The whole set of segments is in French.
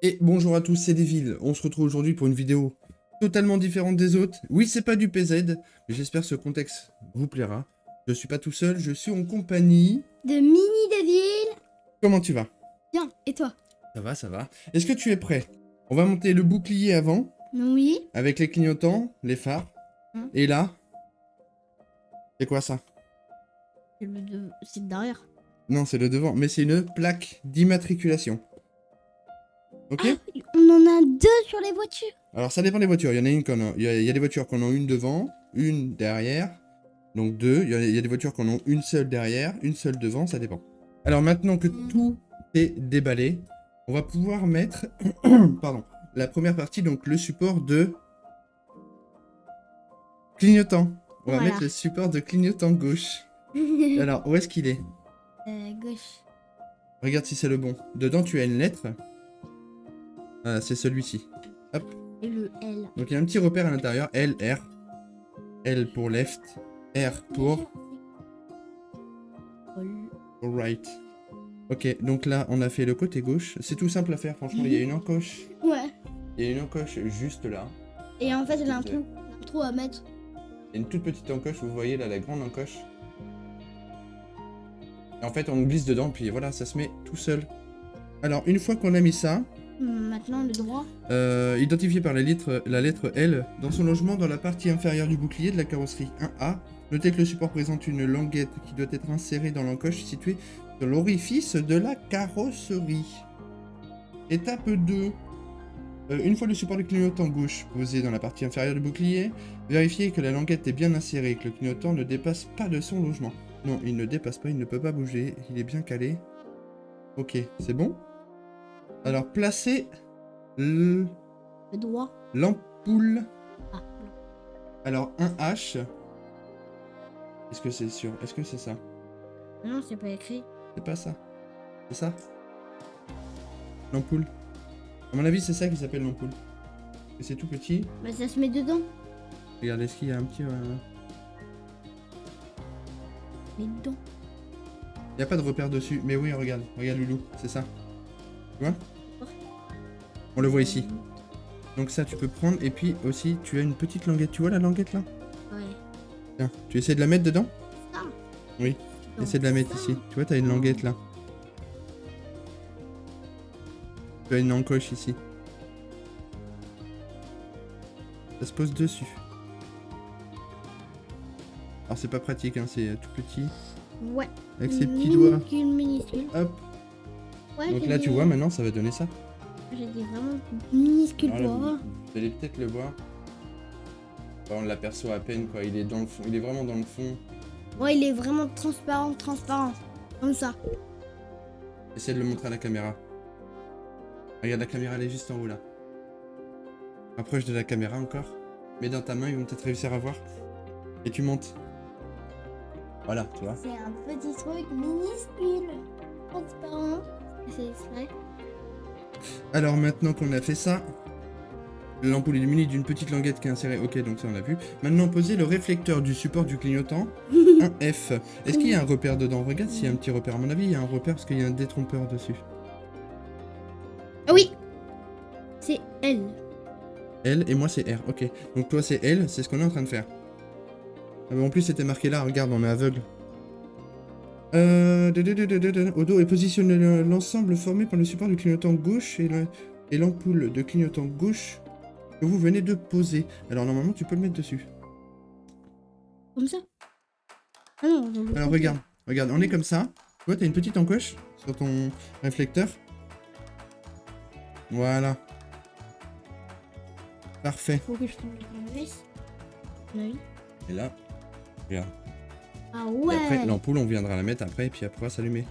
Et bonjour à tous, c'est Devil. On se retrouve aujourd'hui pour une vidéo totalement différente des autres. Oui, c'est pas du PZ, mais j'espère que ce contexte vous plaira. Je suis pas tout seul, je suis en compagnie... De Mini Devil. Comment tu vas? Bien, et toi? Ça va, ça va. Est-ce que tu es prêt? On va monter le bouclier avant, Oui. avec les clignotants, les phares. Et là... C'est quoi ça? C'est derrière. Non, c'est le devant, mais c'est une plaque d'immatriculation. Ok? On en a deux sur les voitures. Alors ça dépend des voitures. Il y en a une il y a des voitures qu'on a une devant, une derrière. Donc deux. Il y a des voitures qu'on a une seule derrière, une seule devant, ça dépend. Alors maintenant que tout est déballé, on va pouvoir mettre pardon, la première partie, donc le support de clignotant. On va Voilà. mettre le support de clignotant gauche. Alors, où est-ce qu'il est? Gauche. Regarde si c'est le bon. Dedans, tu as une lettre. Voilà, c'est celui-ci. Hop. Et le L. Donc il y a un petit repère à l'intérieur. L, R. L pour left. R pour right. Ok, donc là, on a fait le côté gauche. C'est tout simple à faire, franchement. Il y a une encoche. Ouais. Il y a une encoche juste là. Et en fait, il a un trou à mettre. Il y a une toute petite encoche, vous voyez là, la grande encoche. Et en fait, on glisse dedans, puis voilà, ça se met tout seul. Alors, une fois qu'on a mis ça... Maintenant, le droit. Identifié par la lettre L, dans son logement dans la partie inférieure du bouclier de la carrosserie 1A, notez que le support présente une languette qui doit être insérée dans l'encoche située sur l'orifice de la carrosserie. Étape 2. Une fois le support du clignotant gauche posé dans la partie inférieure du bouclier, vérifiez que la languette est bien insérée et que le clignotant ne dépasse pas de son logement. Non, il ne dépasse pas, il ne peut pas bouger, il est bien calé. Ok, c'est bon? Alors, placez Le droit. l'ampoule. Ah. Alors, un H. Est-ce que c'est sûr? Est-ce que c'est ça? Non, c'est pas écrit. C'est pas ça. C'est ça? L'ampoule. À mon avis, c'est ça qui s'appelle l'ampoule. Et c'est tout petit. Bah, ça se met dedans. Regarde, est-ce qu'il y a un petit... Mais dedans. Il n'y a pas de repère dessus. Mais oui, regarde. Regarde, Loulou. C'est ça. Tu vois? On le voit ici. Donc ça, tu peux prendre. Et puis aussi, tu as une petite languette. Tu vois la languette là? Ouais. Tiens, tu essaies de la mettre dedans? Ah. Oui. Donc, Essaie de la mettre ici. Tu vois, tu as une languette là. Tu as une encoche ici. Ça se pose dessus. Alors c'est pas pratique, hein, c'est tout petit. Ouais. Avec ses petits doigts. Minuscule. Hop. Ouais, Donc là tu vois maintenant ça va donner ça. J'ai des vraiment minuscules Alors, doigts. vous allez peut-être le voir. Bon, on l'aperçoit à peine quoi, il est dans le fond, il est vraiment dans le fond. Ouais, il est vraiment transparent. Comme ça. Essaie de le montrer à la caméra. Regarde, la caméra elle est juste en haut là. Rapproche de la caméra encore. Mets dans ta main, ils vont peut-être réussir à voir. Et tu montes. Voilà, tu vois. C'est un petit truc minuscule. Transparent. C'est exprès. Alors maintenant qu'on a fait ça, l'ampoule est munie d'une petite languette qui est insérée. Ok, donc ça on a vu. Maintenant posez le réflecteur du support du clignotant. Un F. Est-ce qu'il y a un repère dedans? Regarde s'il y a un petit repère. À mon avis, il y a un repère parce qu'il y a un détrompeur dessus. Ah oui. C'est L. L et moi c'est R. Ok. Donc toi c'est L, c'est ce qu'on est en train de faire. Ah, mais en plus c'était marqué là, regarde, on est aveugle. Au dos et positionne l'ensemble formé par le support du clignotant gauche et l'ampoule de clignotant gauche que vous venez de poser. Alors normalement tu peux le mettre dessus. Comme ça. Ah non, Alors regarde, on est comme ça. Tu vois, t'as une petite encoche sur ton réflecteur. Voilà. Parfait. Faut que je prenne la vis. Oui. Et là, regarde. Ah Et ouais. après, l'ampoule, on viendra la mettre après, et puis après, s'allumer.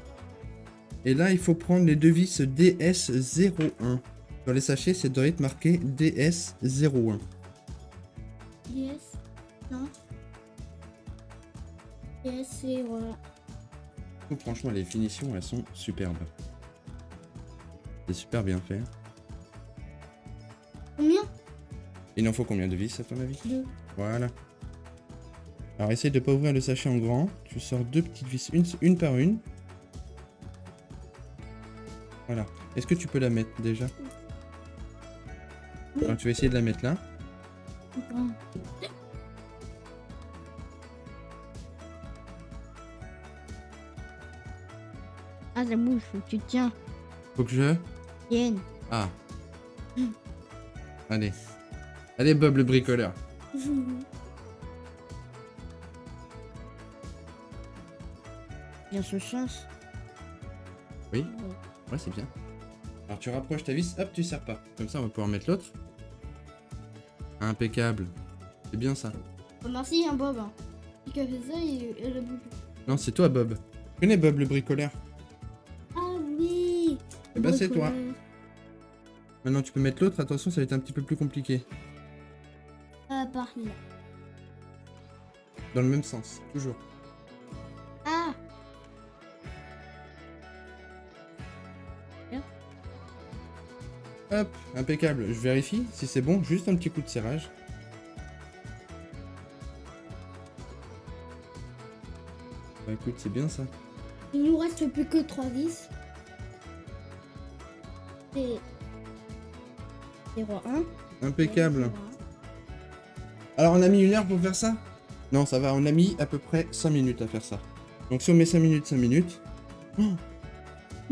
Et là, il faut prendre les deux vis DS01. Dans les sachets, c'est doit être marqué DS01. Yes. Non. Yes, c'est voilà. Franchement, les finitions, elles sont superbes. C'est super bien fait. Combien? Il en faut combien de vis, à ton avis? 2. Voilà. Alors, essaye de pas ouvrir le sachet en grand. Tu sors deux petites vis, une par une. Voilà. Est-ce que tu peux la mettre déjà? Alors tu vas essayer de la mettre là. Attends. Ah, ça bouge, faut que tu tiens. Faut que je... Tienne. Ah. Allez. Allez Bob le bricoleur. Bien ce chance. Oui. Ouais, c'est bien. Alors tu rapproches ta vis, hop, tu serres pas. Comme ça, on va pouvoir mettre l'autre. Impeccable. C'est bien ça. Oh, merci, hein, Bob. Qui a fait ça, il a bougé. Non, c'est toi, Bob. Tu connais Bob le bricoleur? Ah oui. Eh ben, c'est toi. Bricoleur. Maintenant, tu peux mettre l'autre. Attention, ça va être un petit peu plus compliqué. Par là. Dans le même sens, toujours. Ah. Hop, impeccable. Je vérifie si c'est bon. Juste un petit coup de serrage. Bah écoute, c'est bien ça. Il nous reste plus que 3 vis. C'est 0,1. Impeccable. Alors, on a mis 1 heure pour faire ça? Non, ça va. On a mis à peu près 5 minutes à faire ça. Donc, si on met 5 minutes, 5 minutes... Oh,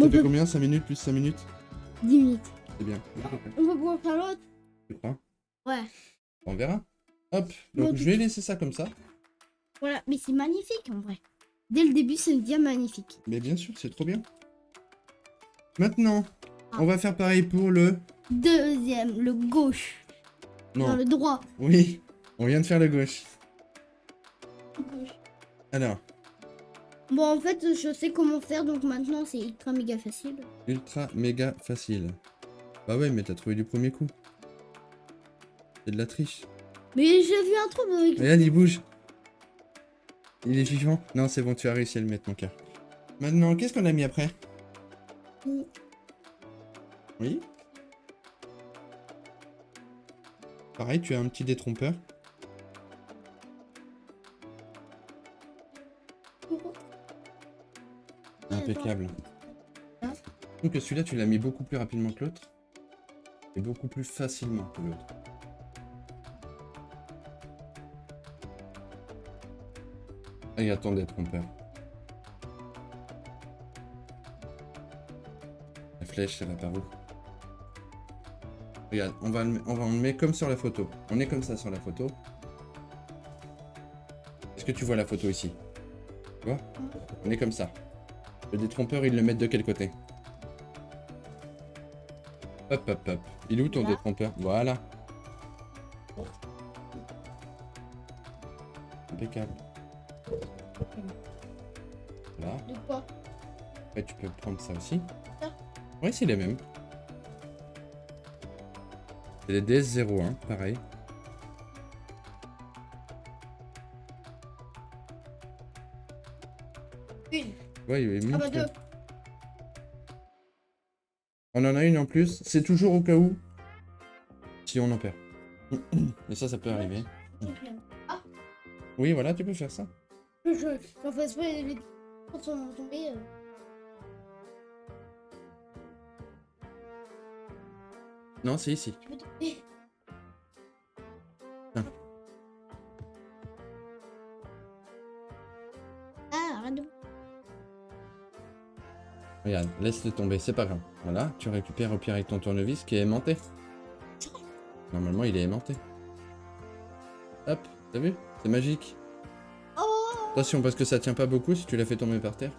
ça fait combien 5 minutes plus 5 minutes? 10 minutes. C'est bien. On va pouvoir faire l'autre? Tu crois? Ouais. On verra. Hop. Donc, Bon, je vais laisser ça comme ça. Voilà, mais c'est magnifique en vrai. Dès le début, c'est bien magnifique. Mais bien sûr, c'est trop bien. Maintenant, on va faire pareil pour le... Deuxième, le gauche. Non. Non, le droit. Oui, on vient de faire le gauche. Alors, Bon, en fait, je sais comment faire, donc maintenant, c'est ultra méga facile. ultra méga facile. Bah ouais, mais t'as trouvé du premier coup. C'est de la triche. Mais j'ai vu un truc avec... Regarde, il bouge. Il est vivant. Non, c'est bon, tu as réussi à le mettre, mon cœur. Maintenant, qu'est-ce qu'on a mis après? Oui. Pareil, tu as un petit détrompeur. Impeccable. Hein? Donc celui-là, tu l'as mis beaucoup plus rapidement que l'autre. Et beaucoup plus facilement que l'autre. Ah, il y a ton détrompeur. La flèche, elle va par où? Regarde, on le met comme sur la photo. On est comme ça sur la photo. Est-ce que tu vois la photo ici? Tu vois? On est comme ça. Le détrompeur, ils le mettent de quel côté? Hop, hop, hop. Il est où ton Là. détrompeur? Voilà. Impeccable. Voilà. De quoi? Après, tu peux prendre ça aussi. Ça? Ouais, c'est les mêmes. C'est les DS01, pareil. Une. Ouais, il y avait Ah bah mille. deux. On en a une en plus. C'est toujours au cas où. Si on en perd. Et ça peut arriver. Ah, Oui, voilà, tu peux faire ça. j'en fais exprès, les portes sont tombées. Non, c'est ici. Tu peux tomber. Tiens. Ah, arrête de... Regarde, laisse-le tomber, c'est pas grave. Voilà, tu récupères au pire avec ton tournevis qui est aimanté. Normalement, il est aimanté. Hop, t'as vu? C'est magique. Oh! Attention, parce que ça tient pas beaucoup si tu l'as fait tomber par terre.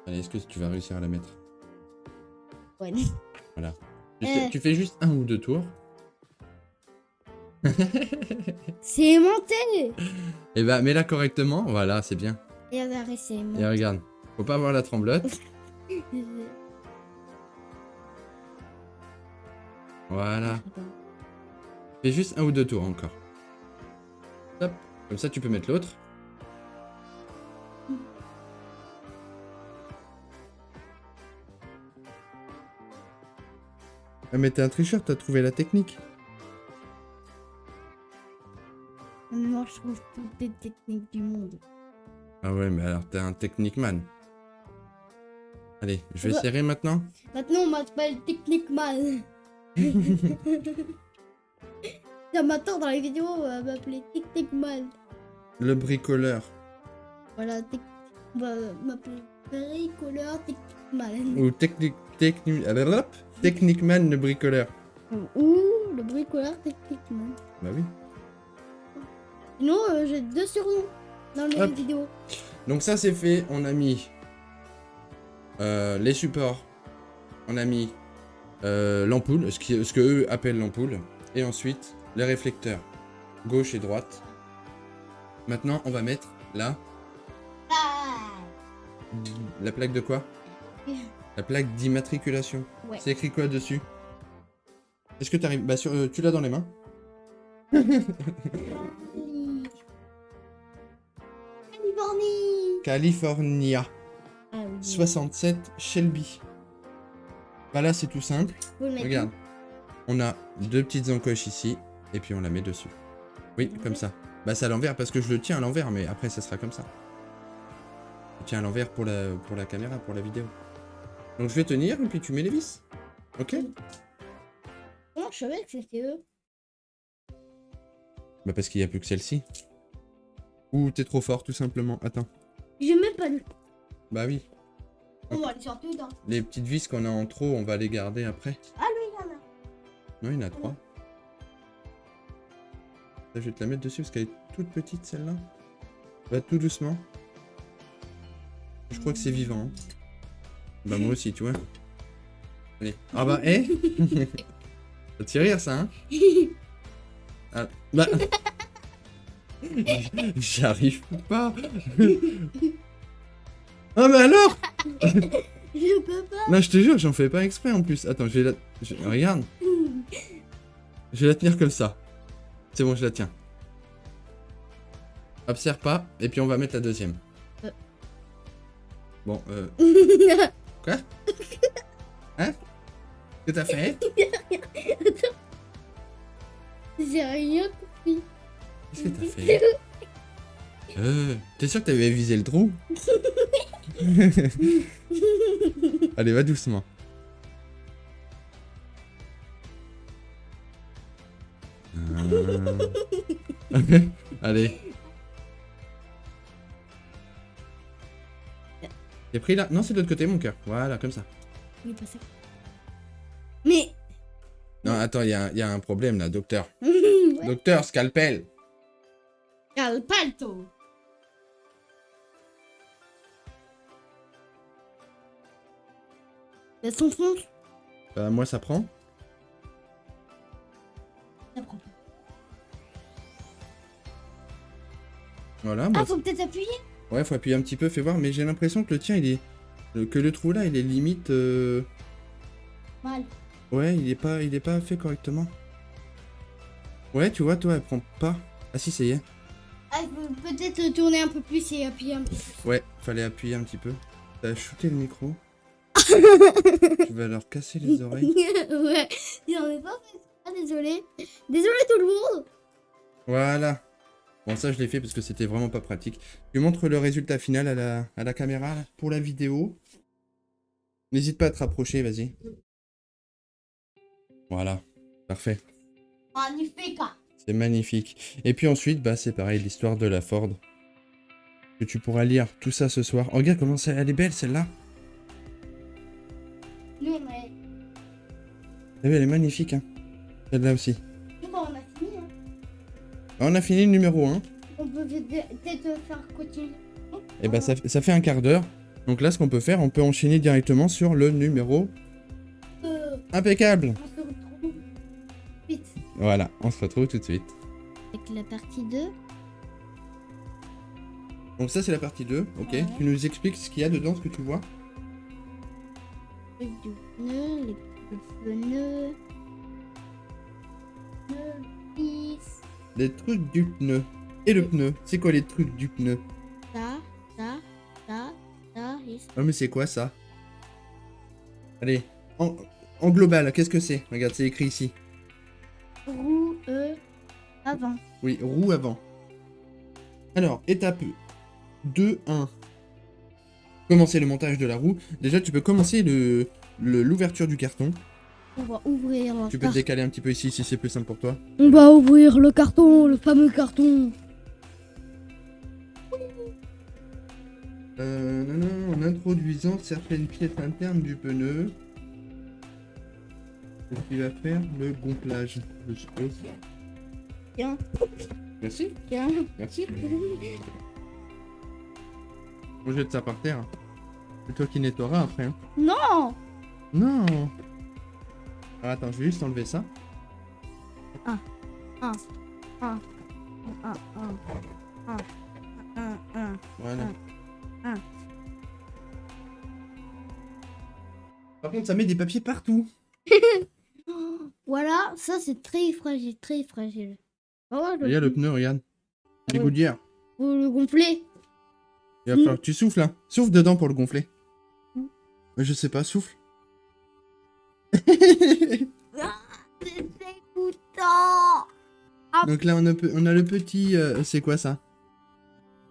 Allez, est-ce que tu vas réussir à la mettre? Ouais. Voilà. Eh. Tu fais juste 1 ou 2 tours. C'est aimanté! Et bah, mets-la correctement. Voilà, c'est bien. Et arrête, c'est Et aimanté. regarde, faut pas avoir la tremblote. Voilà. Fais juste 1 ou 2 tours encore. Hop. Comme ça, tu peux mettre l'autre. Ah, mais t'es un tricheur, t'as trouvé la technique. Moi, je trouve toutes les techniques du monde. Ah ouais, mais alors t'es un technique man. Allez, je vais serrer maintenant. Maintenant, on m'appelle Technique Man. Ça m'attend dans les vidéos, on va m'appeler Technique Man. Le bricoleur. Voilà, on va m'appeler bricoleur Technique Man. Ou Technique Man, le bricoleur. Ou le bricoleur Technique Man. Bah oui. Sinon, j'ai 2 surnoms dans les Hop. vidéos. Donc ça c'est fait, on a mis les supports, on a mis l'ampoule, ce que eux appellent l'ampoule, et ensuite les réflecteurs, gauche et droite. Maintenant on va mettre la plaque de quoi? La plaque d'immatriculation. Ouais. C'est écrit quoi dessus? Est-ce que tu arrives? Bah tu l'as dans les mains. Californie. California. Ah oui. 67 Shelby. Bah là c'est tout simple. Vous le mettez Regarde. On a 2 petites encoches ici. Et puis on la met dessus. Oui, comme ça. Bah c'est à l'envers parce que je le tiens à l'envers. Mais après ça sera comme ça. Je tiens à l'envers pour la caméra, pour la vidéo. Donc je vais tenir et puis tu mets les vis. Ok? Comment je savais que c'était eux? Bah parce qu'il n'y a plus que celle-ci. Ou t'es trop fort tout simplement. Attends. J'ai même pas lu. Bah oui. On va les sortir dedans. Les petites vis qu'on a en trop, on va les garder après. Ah, lui, il y en a. Non, il y en a 3. Je vais te la mettre dessus parce qu'elle est toute petite celle-là. Va tout doucement. Je crois que c'est vivant. Hein. Bah moi aussi, tu vois. Allez. Ah bah, hé Ça te fait rire ça, hein? Ah, bah... J'arrive pas. Ah mais alors? Je peux pas. Non, je te jure, j'en fais pas exprès en plus. Attends, je vais la... Regarde. Je vais la tenir comme ça. C'est bon, je la tiens. Observe pas, et puis on va mettre la deuxième. Bon, Quoi? Hein? Qu'est-ce que t'as fait? J'ai rien compris. Qu'est-ce que t'as fait? T'es sûr que t'avais visé le trou? Allez, va doucement. Allez. T'es pris là? Non, c'est de l'autre côté, mon cœur. Voilà, comme ça. Il est passé. Mais. Non, attends, il y a un problème là, docteur. Ouais. Docteur, scalpel. Calpalto. Ça s'enfonce. Bah, moi, ça prend. Ça prend. Voilà. Ah, Bah, faut peut-être appuyer. ouais, faut appuyer un petit peu, fais voir. Mais j'ai l'impression que le tien, il est. Que le trou là, il est limite. Mal. Ouais, il est pas fait correctement. Ouais, tu vois, toi, elle prend pas. Ah si, ça y est. Ah, il faut peut-être tourner un peu plus et appuyer un peu plus. Ouais, fallait appuyer un petit peu. T'as shooté le micro. Tu vas leur casser les oreilles. Ouais, j'en ai pas fait ça, désolé. Désolé tout le monde. Voilà. Bon, ça, je l'ai fait parce que c'était vraiment pas pratique. Je montre le résultat final à la caméra là, pour la vidéo. N'hésite pas à te rapprocher, vas-y. Voilà. Parfait. Magnifique. C'est magnifique. Et puis ensuite, bah, c'est pareil, l'histoire de la Ford. Que tu pourras lire tout ça ce soir. Oh, regarde comment elle est belle, celle-là. Non, mais. T'as vu, elle est magnifique, hein. Celle-là aussi. Quand on a fini, hein. On a fini le numéro 1. On peut peut-être faire continuer. Et bah, ça fait un quart d'heure. Donc là, ce qu'on peut faire, on peut enchaîner directement sur le numéro impeccable. On se retrouve vite. Voilà, on se retrouve tout de suite. Avec la partie 2. Donc ça, c'est la partie 2, ok. Ouais. Tu nous expliques ce qu'il y a dedans, ce que tu vois. Du pneu, les pneus. Pneu, Les trucs du pneu. Et le pneu. C'est quoi les trucs du pneu? ça, et ça. Oh, mais c'est quoi ça? Allez, en global, qu'est-ce que c'est? Regarde, c'est écrit ici. Roue, avant. Oui, roue avant. Alors, étape 2, 1. commencer le montage de la roue. Déjà, tu peux commencer l'ouverture du carton. On va ouvrir le Tu peux te décaler un petit peu ici si c'est plus simple pour toi. On va ouvrir le carton, le fameux carton. En introduisant certaines pièces internes du pneu. Ce qui va faire le gonflage. Je suppose. Tiens, Merci. tiens. Merci. On jette ça par terre. C'est toi qui nettoieras après. Hein. Non. Non. Alors, attends, je vais juste enlever ça. Ah, ah, ah, ah, ah. Voilà. Ah. Par contre, ça met des papiers partout. Voilà, ça c'est très fragile, très fragile. Oh, Il y a le pneu, regarde. Des Ouais. gouttières. Faut le gonfler. Il va falloir que tu souffles là. Souffle dedans pour le gonfler. Mm. Je sais pas, souffle. C'est dégoûtant. Donc là, on a le petit... c'est quoi ça?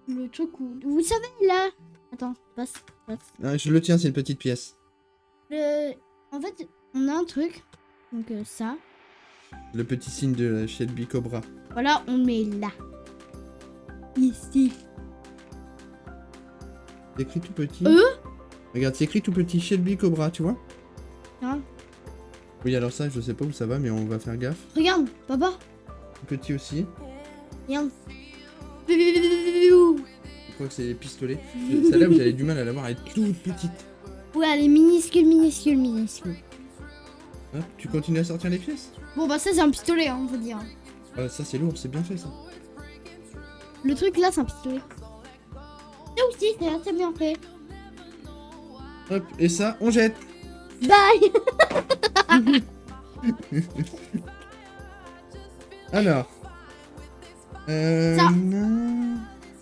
Le truc où... Vous savez là... Attends, passe. Ah, je le tiens, c'est une petite pièce. En fait, on a un truc. Donc ça. Le petit signe de la Shelby Cobra. Voilà, on met là. Ici. C'est écrit tout petit. Euh Regarde, c'est écrit tout petit Shelby Cobra, tu vois? Hein. Oui, alors ça, je sais pas où ça va, mais on va faire gaffe. Regarde, papa. Petit aussi. Regarde. Je crois que c'est les pistolets. Celle-là, vous avez du mal à la voir, elle est toute petite. Ouais, elle est minuscule. Hop, tu continues à sortir les pièces? Bon, bah ça c'est un pistolet, hein, on peut dire. Ça, c'est lourd, c'est bien fait ça. Le truc là, c'est un pistolet. Ça aussi, c'est assez bien fait. Hop, et ça, on jette. Bye. Alors. Ça. Non.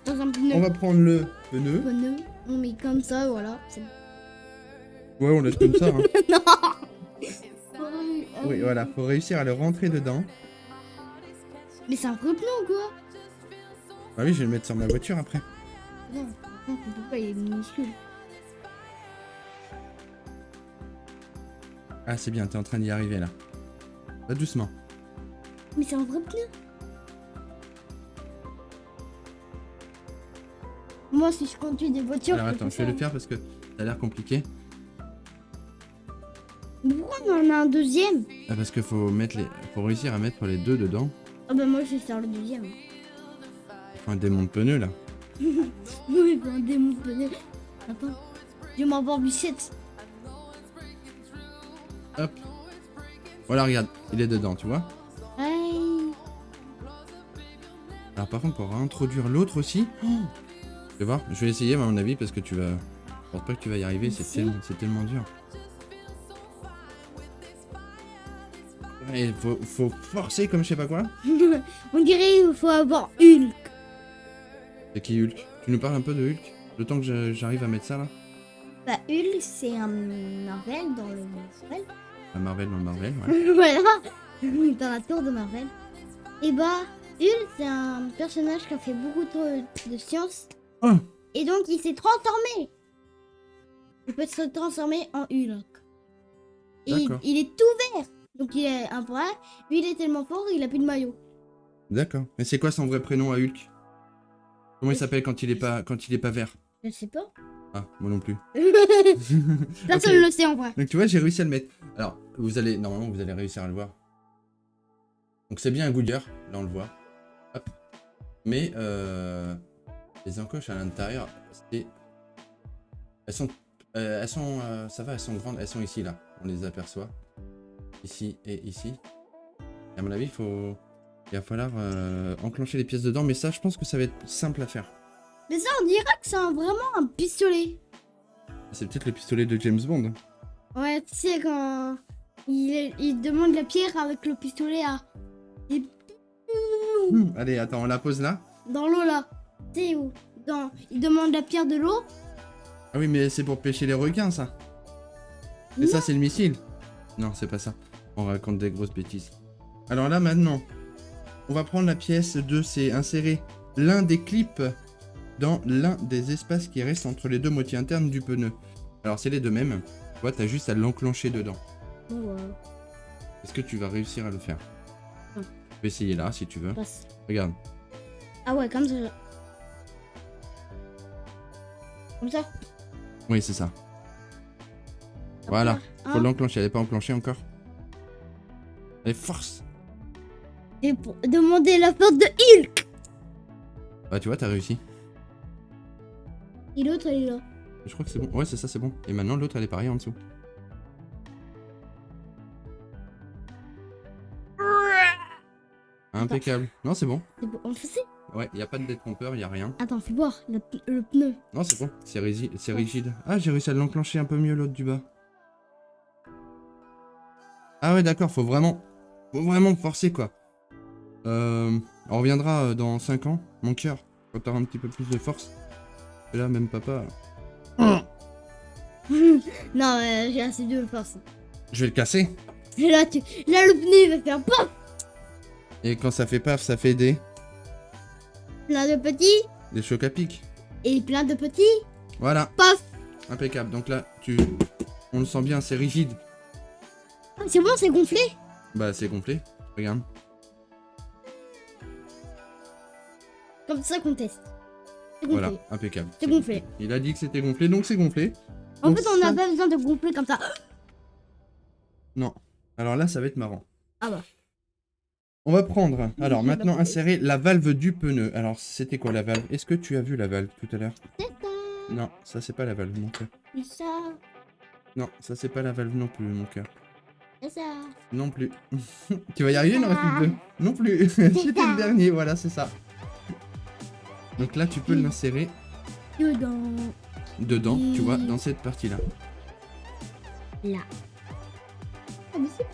Dans un pneu. On va prendre le pneu. Pneu. On met comme ça, voilà. C'est... Ouais, on laisse comme ça. Hein. Non. Oui, voilà, faut réussir à le rentrer dedans. Mais c'est un vrai pneu ou quoi? Ah oui, je vais le mettre sur ma voiture après. Non, on peut pas, il est minuscule. Ah, c'est bien, t'es en train d'y arriver là. Va doucement. Mais c'est un vrai pneu. Moi, si je conduis des voitures. Alors je attends, fais je vais ça. le faire parce que ça a l'air compliqué. Mais pourquoi on en a un deuxième? Ah, parce qu'il faut réussir à mettre les deux dedans. Ah bah moi, je vais faire le deuxième. Faut un démon de pneu là. Oui, ben, un démon de pneu. Attends, je vais m'avoir Bichette. Hop. Voilà, regarde, il est dedans, tu vois. Ouais. Alors par contre, pour introduire l'autre aussi. Tu vas voir, je vais essayer à mon avis parce que tu vas... Je pense pas que tu vas y arriver, c'est tellement dur. Il faut forcer comme je sais pas quoi. On dirait qu'il faut avoir Hulk. C'est qui Hulk? Tu nous parles un peu de Hulk? Le temps que j'arrive à mettre ça là? Bah, Hulk, c'est un Marvel dans le Marvel. La Marvel dans le Marvel, ouais. Voilà, dans la tour de Marvel. Et bah, Hulk, c'est un personnage qui a fait beaucoup de science. Oh. Et donc, il s'est transformé. Il peut se transformer en Hulk. Et D'accord. il est tout vert. Donc, il est un vrai. Lui, il est tellement fort, il a plus de maillot. D'accord. Mais c'est quoi son vrai prénom à Hulk? Comment il s'appelle quand il est pas vert? Je sais pas. Ah, moi non plus. Personne Ok. ne le sait en vrai. Donc tu vois, j'ai réussi à le mettre. Alors, normalement, vous allez réussir à le voir. Donc c'est bien un Goodyear, là on le voit. Hop. Mais les encoches à l'intérieur, elles sont, ça va, elles sont grandes, elles sont ici là, on les aperçoit. Ici et ici. Et à mon avis, il va falloir enclencher les pièces dedans, mais ça, je pense que ça va être simple à faire. Mais ça, on dirait que c'est vraiment un pistolet. C'est peut-être le pistolet de James Bond. Ouais, tu sais, quand il demande la pierre avec le pistolet à... Et Allez, attends, on la pose là. dans l'eau, là. Tu sais où il demande la pierre de l'eau. Ah oui, mais c'est pour pêcher les requins, ça. Et ça, c'est le missile. Non, c'est pas ça. On raconte des grosses bêtises. Alors là, maintenant, on va prendre la pièce 2, c'est insérer l'un des clips dans l'un des espaces qui restent entre les deux moitiés internes du pneu. Alors c'est les deux mêmes. Tu vois, t'as juste à l'enclencher dedans. Oh, Est-ce que tu vas réussir à le faire? Non. Tu peux essayer là si tu veux. passe. Regarde. Ah ouais, comme ça. Comme ça. Oui, c'est ça. Voilà. Hop là. Faut Un. l'enclencher. Elle est pas enclenchée encore. Allez, force. Et pour demander la force de Hulk. Bah tu vois, t'as réussi. Et l'autre, elle est là. Je crois que c'est bon. Ouais, c'est ça, c'est bon. Et maintenant, l'autre, elle est pareille en dessous. Impeccable. Non, c'est bon. C'est bon. On le fait. Ouais, y a pas de détrompeur, y a rien. Attends, fais voir le pneu. Non, c'est bon. C'est rigide. Ah, j'ai réussi à l'enclencher un peu mieux, l'autre du bas. Ah ouais, d'accord, faut vraiment forcer, quoi. On reviendra dans 5 ans, mon cœur, quand t'auras un petit peu plus de force. Et là, même papa... Non, j'ai assez de force. Je vais le casser. Et là, là, le pneu, il va faire paf. Et quand ça fait paf, ça fait des Plein de petits. chocs à pic. Et plein de petits. Voilà, Paf. impeccable. Donc là, on le sent bien, c'est rigide. Ah, c'est bon, c'est gonflé. Bah, c'est gonflé. Regarde. Comme ça qu'on teste. C'est gonflé. Voilà, impeccable. C'est gonflé. Il a dit que c'était gonflé, donc c'est gonflé. En Donc fait, on ça- n'a pas besoin de gonfler comme ça. Non. Alors là, ça va être marrant. Ah bah. On va prendre, alors j'ai maintenant pas compris. insérer la valve du pneu. Alors, c'était quoi la valve? Est-ce que tu as vu la valve tout à l'heure? C'est ça. Non, ça c'est pas la valve, mon cœur. C'est ça. Non, ça c'est pas la valve non plus, mon cœur. C'est ça. Non plus. Tu vas y arriver, il en reste plus que 2. Non plus. C'était ça. le dernier, voilà, c'est ça. Donc là, tu peux l'insérer dedans, tu vois, dans cette partie-là. Là. Ah, mais c'est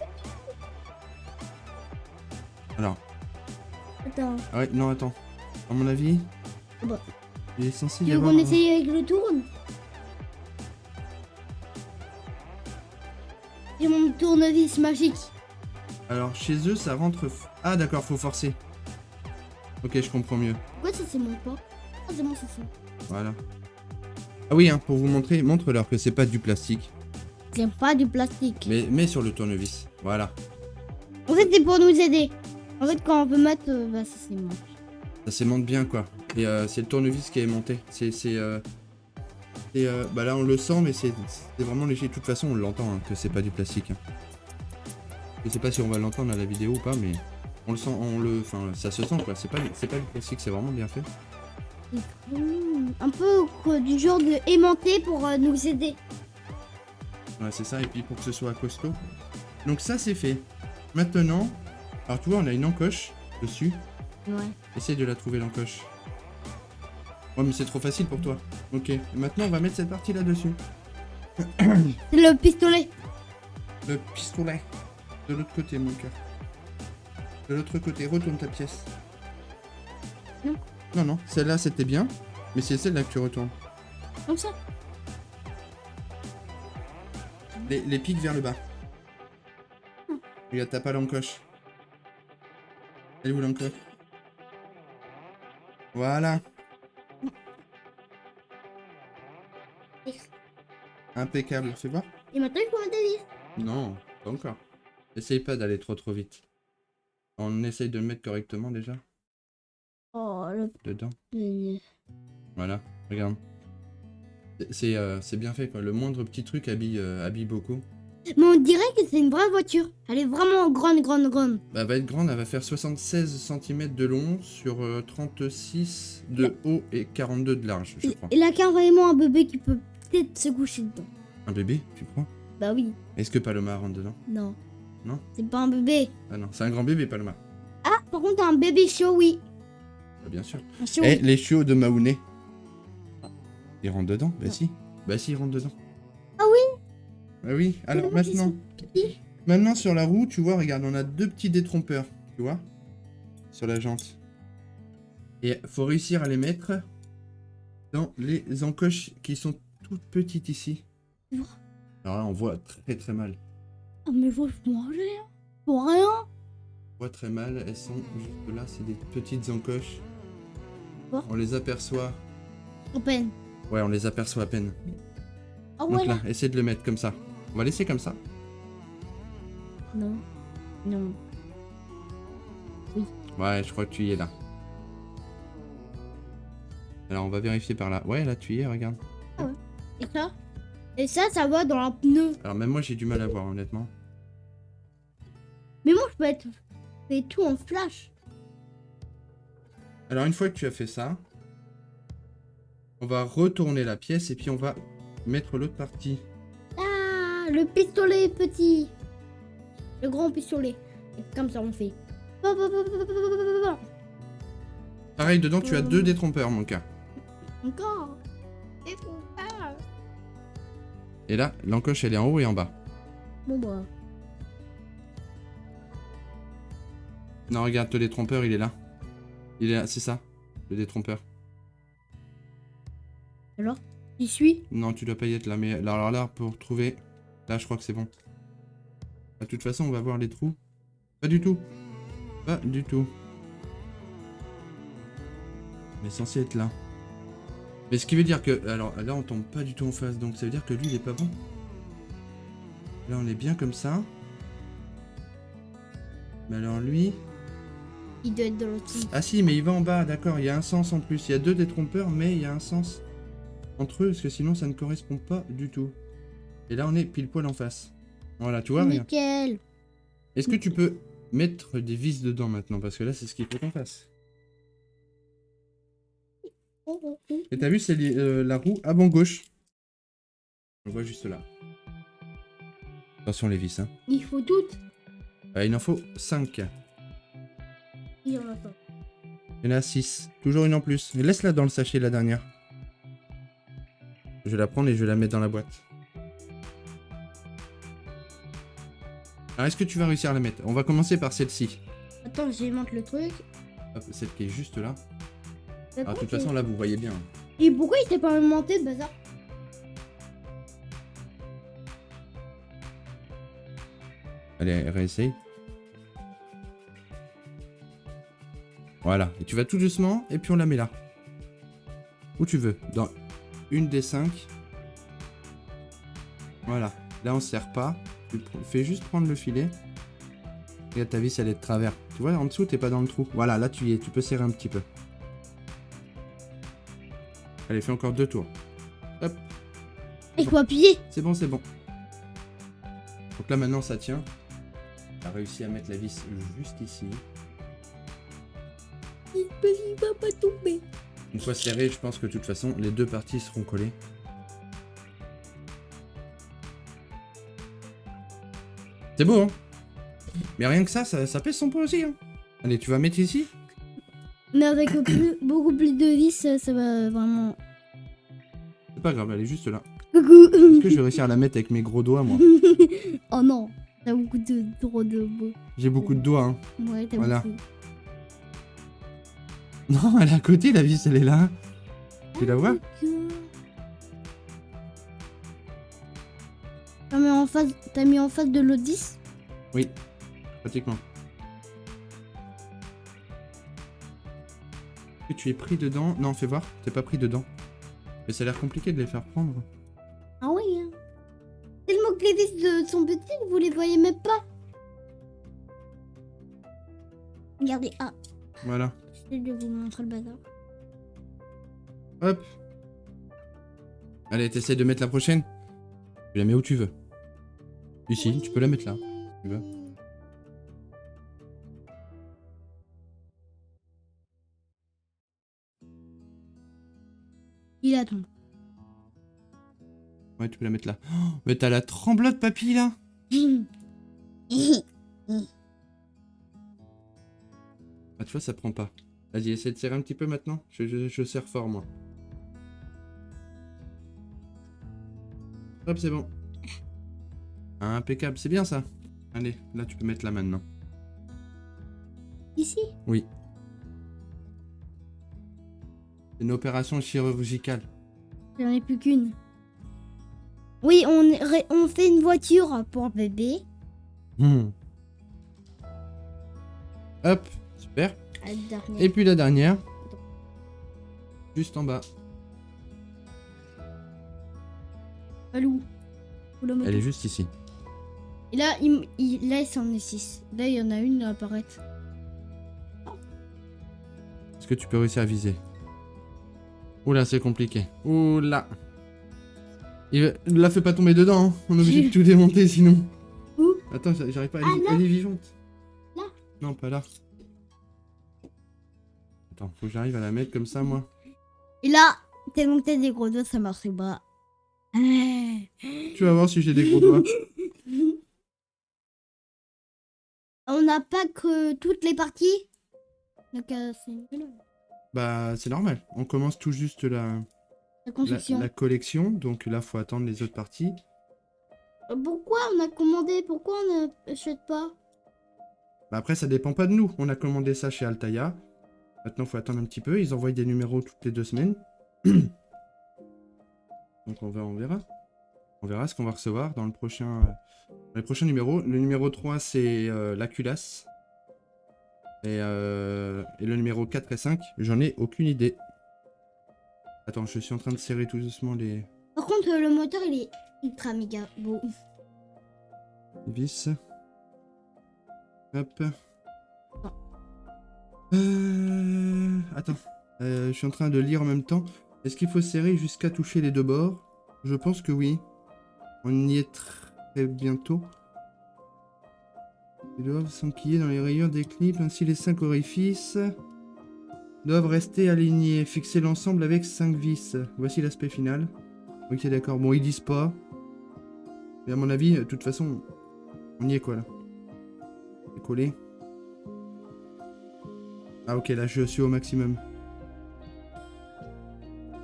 Alors, Attends. ah ouais, non, attends. À mon avis, Bon. il est censé y Tu veux avoir... qu'on essaye avec le tourne? J'ai mon tournevis magique. Alors, chez eux, ça rentre... Ah, d'accord, faut forcer. Ok, je comprends mieux. Pourquoi ça, c'est mon pas? Ah, c'est bon, c'est ça. Voilà. Ah oui, hein, pour vous montrer, montre-leur que c'est pas du plastique. J'aime pas du plastique. Mais sur le tournevis. Voilà. En fait, c'est pour nous aider. En fait, quand on peut mettre, bah, ça c'est moche. Ça s'aimante bien, quoi. Et c'est le tournevis qui est aimanté. Bah là, on le sent, mais c'est vraiment léger. De toute façon, on l'entend, hein, que c'est pas du plastique. Hein. Je sais pas si on va l'entendre à la vidéo ou pas, mais on le sent, enfin, ça se sent, quoi. C'est pas du plastique, c'est vraiment bien fait. Un peu quoi, du genre de aimanté pour nous aider. Ouais, c'est ça, et puis pour que ce soit costaud. Donc ça, c'est fait. Maintenant, alors tu vois, on a une encoche dessus. Ouais. Essaye de la trouver, l'encoche. Ouais, mais c'est trop facile pour toi. Ok, et maintenant, on va mettre cette partie là-dessus. C'est le pistolet. Le pistolet. De l'autre côté, mon cœur. De l'autre côté, retourne ta pièce. Non. Non, non, celle-là, c'était bien. Mais c'est celle-là que tu retournes. Comme ça. Les pics vers le bas. Regarde, t'as pas l'encoche. Elle est où l'encoche? Voilà. Impeccable, fais voir. Et maintenant, il faut mettre des vis. Non, pas encore. Essaye pas d'aller trop vite. On essaye de le mettre correctement déjà. Oh, le... Dedans. Voilà, regarde. C'est bien fait, quoi. Le moindre petit truc habille beaucoup. Mais on dirait que c'est une vraie voiture. Elle est vraiment grande, grande, grande. Bah, elle va être grande, elle va faire 76 cm de long sur 36 de haut et 42 de large, je crois. Il a carrément un bébé qui peut peut-être se coucher dedans. Un bébé, tu crois? Bah oui. Est-ce que Paloma rentre dedans? Non. Non? C'est pas un bébé. Ah non, c'est un grand bébé, Paloma. Ah, par contre, un bébé chaud, oui. Bah, bien sûr. Un chaud, Eh, oui. les chiots de Maouné. Ils rentrent dedans? Bah si. Bah si, ils rentrent dedans. Ah oui? Bah oui, alors moi qui maintenant. petits. Maintenant sur la roue, tu vois, regarde, on a 2 petits détrompeurs, tu vois, sur la jante. Et faut réussir à les mettre dans les encoches qui sont toutes petites ici. Ouah. Alors là, on voit très très mal. Ah, mais faut manger, hein. Pour rien. On voit très mal, elles sont juste là, c'est des petites encoches. Quoi? On les aperçoit À peine. Ouais, on les aperçoit à peine. Oh Donc ouais là. là, essaie de le mettre comme ça. On va laisser comme ça. Non. Non. Ouais, je crois que tu y es là. Alors, on va vérifier par là. Ouais, là, tu y es, regarde. Et ça? Et ça va dans un pneu. Alors, même moi, j'ai du mal à voir, honnêtement. Mais moi, je peux être fait tout en flash. Alors, une fois que tu as fait ça, on va retourner la pièce et puis on va mettre l'autre partie. Ah, le pistolet petit. Le grand pistolet. Et comme ça, on fait. Pareil, dedans, tu as 2 détrompeurs, mon cas. Encore. Et là, l'encoche, elle est en haut et en bas. Bon bah. Non, regarde, le détrompeur, il est là. Il est là, c'est ça, le détrompeur. Alors, j'y suis. Non, tu dois pas y être là, mais alors là, pour trouver... Là, je crois que c'est bon. De toute façon, on va voir les trous. Pas du tout. Pas du tout. Mais censé être là. Mais ce qui veut dire que... Alors là, on tombe pas du tout en face, donc ça veut dire que lui, il est pas bon. Là, on est bien comme ça. Mais alors lui... Il doit être dans l'autre sens. Ah si, mais il va en bas, d'accord, il y a un sens en plus. Il y a 2 détrompeurs, mais il y a un sens entre eux, parce que sinon, ça ne correspond pas du tout. Et là, on est pile poil en face. Voilà, tu vois, regarde. Nickel. Est-ce que tu peux mettre des vis dedans maintenant? Parce que là, c'est ce qu'il faut qu'on fasse. Et t'as vu, c'est la roue avant gauche. On voit juste là. Attention les vis, hein. Il faut toutes. Il en faut 5. Il y en a pas. Il y en a 6. Toujours une en plus. Et laisse-la dans le sachet, la dernière. Je vais la prendre et je vais la mettre dans la boîte. Alors, est-ce que tu vas réussir à la mettre? On va commencer par celle-ci. Attends, j'aimente le truc. Hop, celle qui est juste là. Mais Alors, de toute pourquoi façon, là, vous voyez bien. Et pourquoi il s'est pas aimanté de bazar? Allez, réessaye. Voilà. Et tu vas tout doucement, et puis on la met là. Où tu veux. Dans une des 5. Voilà. Là, on se serre pas. Tu fais juste prendre le filet. Regarde, ta vis, elle est de travers. Tu vois, en dessous, t'es pas dans le trou. Voilà, là, tu y es. Tu peux serrer un petit peu. Allez, fais encore 2 tours. Hop. Il faut appuyer. C'est bon, c'est bon. Donc là, maintenant, ça tient. Tu as réussi à mettre la vis juste ici. Il va pas tomber. Une fois serré, je pense que de toute façon, les 2 parties seront collées. C'est beau, hein? Mais rien que ça pèse son poids aussi, hein? Allez, tu vas mettre ici? Mais avec beaucoup plus de vis, ça va vraiment. C'est pas grave, elle est juste là. Coucou. Est-ce que je vais réussir à la mettre avec mes gros doigts, moi? Oh non, t'as beaucoup de trop de beaux. J'ai beaucoup de doigts, hein. Ouais, t'as Voilà. beaucoup. Non, elle est à côté, la vis, elle est là. Tu la vois? T'as mis en face de l'autre 10? Oui, pratiquement. Est-ce que tu es pris dedans? Non, fais voir, t'es pas pris dedans. Mais ça a l'air compliqué de les faire prendre. Ah oui, hein. Tellement que les vis sont petites, vous les voyez même pas. Regardez, ah, Voilà. j'essaie de vous montrer le bazar. Hop. Allez, t'essaies de mettre la prochaine. Tu la mets où tu veux. Ici, tu peux la mettre là, si tu veux. Il attend. Ouais, tu peux la mettre là. Oh, mais t'as la tremblote, papy, là. Ah, tu vois, ça prend pas. Vas-y, essaie de serrer un petit peu maintenant. Je serre fort, moi. Hop, c'est bon. Impeccable, c'est bien ça. Allez, là, tu peux mettre là maintenant. Ici? Oui. C'est une opération chirurgicale. J'en ai plus qu'une. Oui, on fait une voiture pour bébé. Hop, super. La dernière. Et puis la dernière. Juste en bas. Elle est où? Où la moto? Elle est juste ici. Et là, là, il s'en est 6. Là, il y en a une à apparaître. Est-ce que tu peux réussir à viser? Oula, c'est compliqué. Oula. La fais pas tomber dedans, hein. On est obligé de tout démonter sinon. Où? Attends, j'arrive pas. Ah, là. Elle est vivante. Là. Non, pas là. Attends, faut que j'arrive à la mettre comme ça, moi. Et là, tellement que t'as des gros doigts, ça marche pas. Tu vas voir si j'ai des gros doigts. On n'a pas que toutes les parties. Donc, c'est Bah, c'est normal. On commence tout juste la construction. la collection. Donc là, faut attendre les autres parties. Pourquoi on a commandé? Pourquoi on n'achète pas? Bah, après, ça dépend pas de nous. On a commandé ça chez Altaïa. Maintenant, faut attendre un petit peu. Ils envoient des numéros toutes les 2 semaines. Donc on verra. On verra ce qu'on va recevoir dans le prochain, les prochains numéros. Le numéro 3, c'est la culasse. Et le numéro 4 et 5, j'en ai aucune idée. Attends, je suis en train de serrer tout doucement les Par contre, le moteur, il est ultra méga beau. vis. Hop. Attends. Je suis en train de lire en même temps. Est-ce qu'il faut serrer jusqu'à toucher les deux bords? Je pense que oui. On y est très bientôt. Ils doivent s'enquiller dans les rayures des clips, ainsi les 5 orifices doivent rester alignés. Fixer l'ensemble avec 5 vis. Voici l'aspect final. Ok, d'accord. Bon, ils disent pas. Mais à mon avis, de toute façon, on y est quoi là? C'est collé. Ah ok, là je suis au maximum.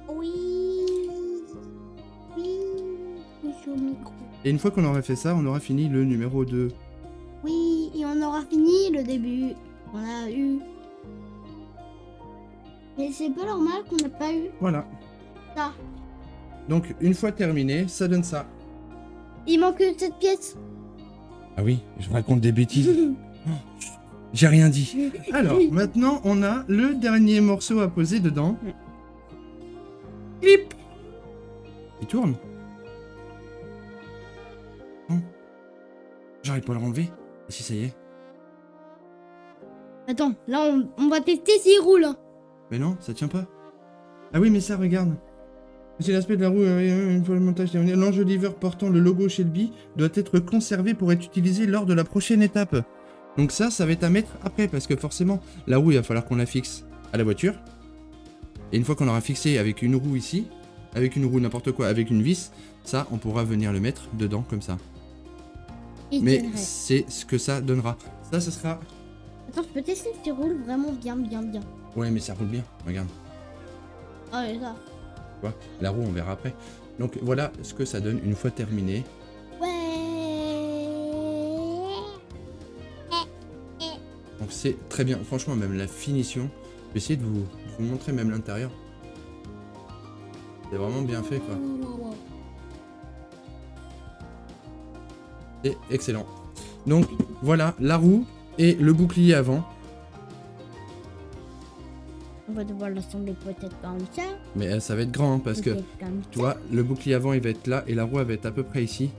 Oui. Oui. Je suis au micro. Et une fois qu'on aura fait ça, on aura fini le numéro 2. Oui, et on aura fini le début. On a eu. Mais c'est pas normal qu'on n'a pas eu Voilà. ça. Donc une fois terminé, ça donne ça. Il manque cette pièce. Ah oui, je raconte des bêtises. J'ai rien dit. Alors, maintenant, on a le dernier morceau à poser dedans. Clip. Il tourne. Non. J'arrive pas à le renlever. Ah si, ça y est. Attends, là on va tester s'il roule. Hein. Mais non, ça tient pas. Ah oui, mais ça, regarde. C'est l'aspect de la roue, une fois le montage terminé. L'enjoliveur portant le logo Shelby doit être conservé pour être utilisé lors de la prochaine étape. Donc ça va être à mettre après, parce que forcément, la roue, il va falloir qu'on la fixe à la voiture. Et une fois qu'on aura fixé avec une roue ici, avec une roue n'importe quoi, avec une vis, ça, on pourra venir le mettre dedans comme ça. Mais c'est ce que ça donnera. Ça, ce sera... Attends, je peux tester s'il roule vraiment bien. Ouais, mais ça roule bien, regarde. Ah, ouais, ça. Tu vois, la roue, on verra après. Donc voilà ce que ça donne une fois terminé. Donc c'est très bien. Franchement, même la finition, je vais essayer de vous montrer même l'intérieur. C'est vraiment bien fait, quoi. C'est excellent. Donc voilà, la roue et le bouclier avant. On va devoir l'assembler peut-être comme ça. Mais ça va être grand, hein, parce que, tu vois, le bouclier avant, il va être là, et la roue, elle va être à peu près ici.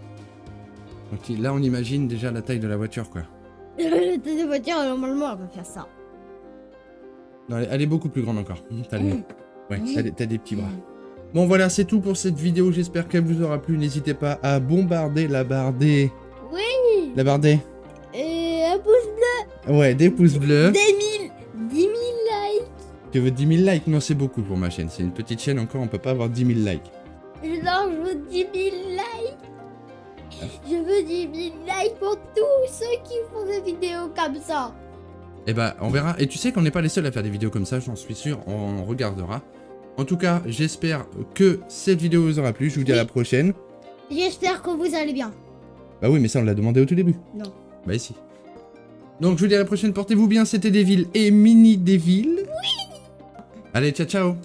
Donc là, on imagine déjà la taille de la voiture, quoi. La taille de voiture, normalement, elle va faire ça. Non, elle est beaucoup plus grande encore. T'as des petits bras. Bon, voilà, c'est tout pour cette vidéo. J'espère qu'elle vous aura plu. N'hésitez pas à bombarder la barre des... Oui. La barre des... Et un pouce bleu. Ouais, des pouces bleus. 10 000 likes. Tu veux 10 000 likes? Non, c'est beaucoup pour ma chaîne. C'est une petite chaîne encore, on peut pas avoir 10 000 likes. Non, je veux 10 000 likes. Je veux 10 000 likes pour tous ceux qui font des vidéos comme ça. Eh bah, on verra. Et tu sais qu'on n'est pas les seuls à faire des vidéos comme ça, j'en suis sûr. On regardera. En tout cas, j'espère que cette vidéo vous aura plu. Je vous dis à la prochaine. J'espère que vous allez bien. Bah oui, mais ça, on l'a demandé au tout début. Non. Bah ici. Donc, je vous dis à la prochaine. Portez-vous bien. C'était Devil et Mini Devil. Oui. Allez, ciao, ciao.